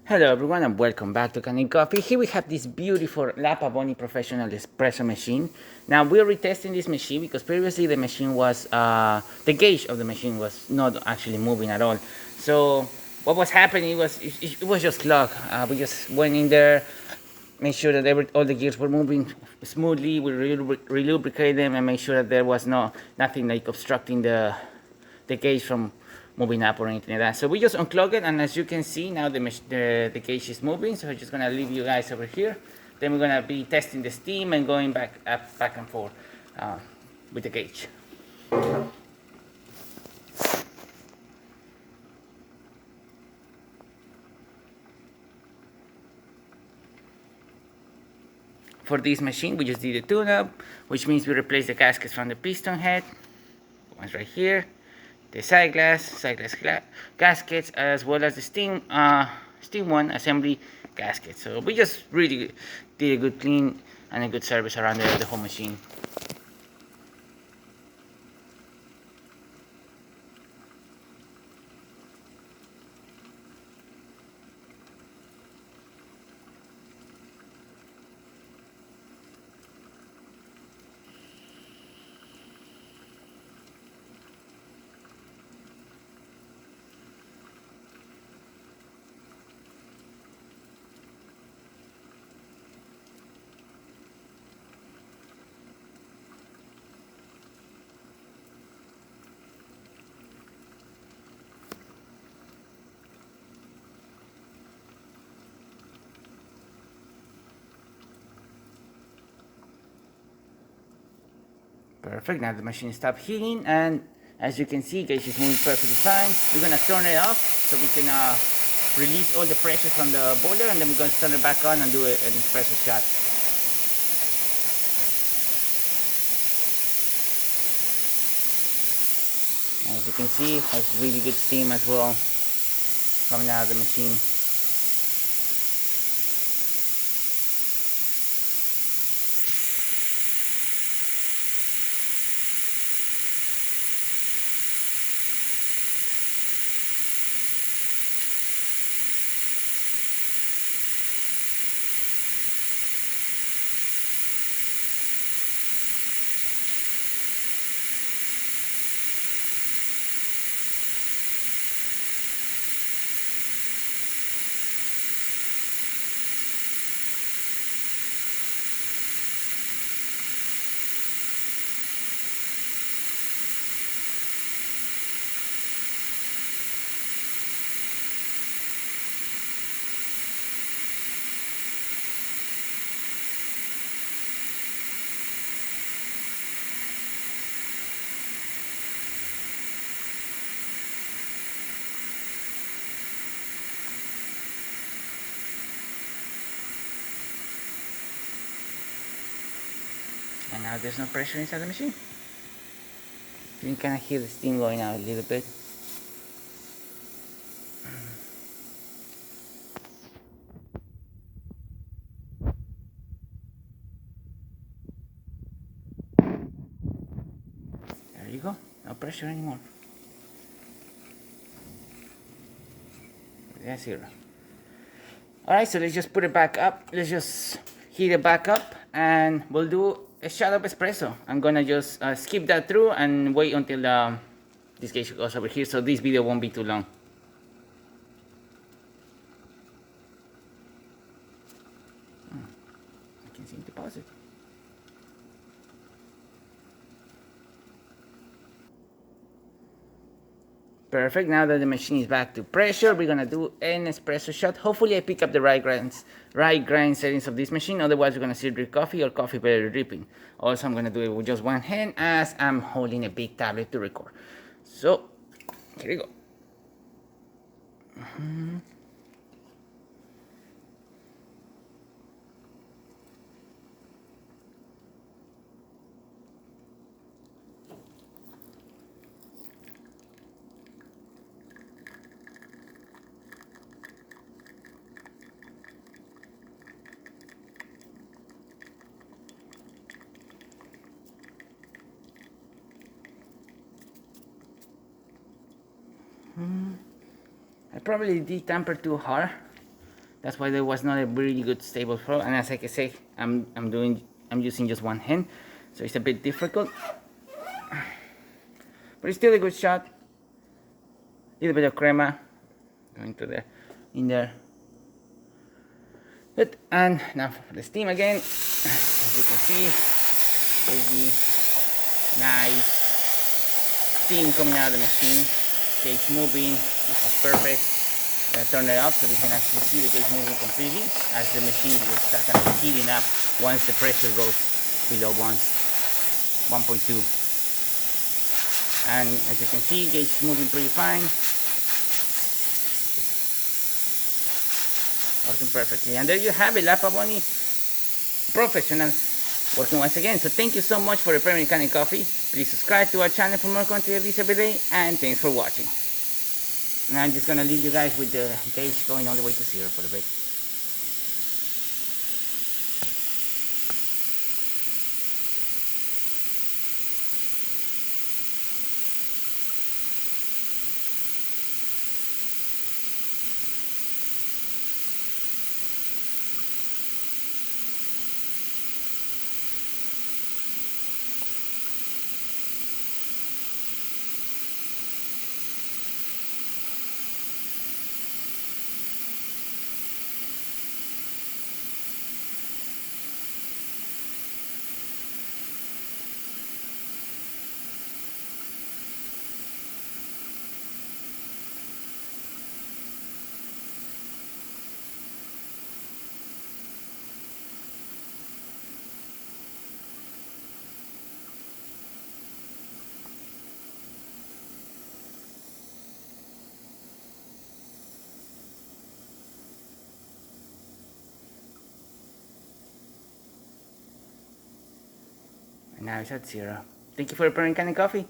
Hello everyone and welcome back to Kanen Coffee. Here we have this beautiful Pavoni professional espresso machine. Now we're retesting this machine because previously the machine was, the gauge of the machine was not actually moving at all. So what was happening was it was just clogged. We just went in there, made sure that all the gears were moving smoothly. We relubricated them and made sure that there was nothing like obstructing the gauge from moving up or anything like that. So we just unclog it, and as you can see now the gauge is moving. So I'm just gonna leave you guys over here. Then we're gonna be testing the steam and going back up, back and forth with the gauge. For this machine, we just did a tune-up, which means we replaced the gaskets from the piston head. One's right here. The side glass gaskets, as well as the steam one assembly gasket. So we just really did a good clean and a good service around the whole machine. Perfect. Now the machine stopped heating, and as you can see, gauge is moving perfectly fine. We're gonna turn it off so we can release all the pressure from the boiler, and then we're gonna turn it back on and do an espresso shot. As you can see, it has really good steam as well coming out of the machine. And now there's no pressure inside the machine. You can kind of hear the steam going out a little bit. There you go. No pressure anymore. That's zero. Alright, so let's just put it back up. Let's just heat it back up, and we'll do a shot of espresso. I'm gonna just skip that through and wait until this gauge goes over here, so this video won't be too long. I can't seem to pause it. Perfect. Now that the machine is back to pressure, we're gonna do an espresso shot. Hopefully I pick up the right grind settings of this machine. Otherwise we're gonna see drip coffee or coffee barely dripping. Also I'm gonna do it with just one hand as I'm holding a big tablet to record. So here we go. I probably did tamper too hard. That's why there was not a really good stable flow. And as I can say, I'm using just one hand, so it's a bit difficult. But it's still a good shot. A little bit of crema going to the in there. Good. And now for the steam again. As you can see, really nice steam coming out of the machine. Gauge moving. This is perfect. Turn it off so we can actually see the gauge moving completely as the machine will start kind of heating up once the pressure goes below 1.2. And as you can see, gauge is moving pretty fine. Working perfectly. And there you have it, La Pavoni Professional working once again. So thank you so much for preparing Kanen coffee. Please subscribe to our channel for more content of this every day, and thanks for watching. And I'm just gonna leave you guys with the gauge going all the way to 0 for the bit. And now it's at 0. Thank you for preparing Kanen coffee.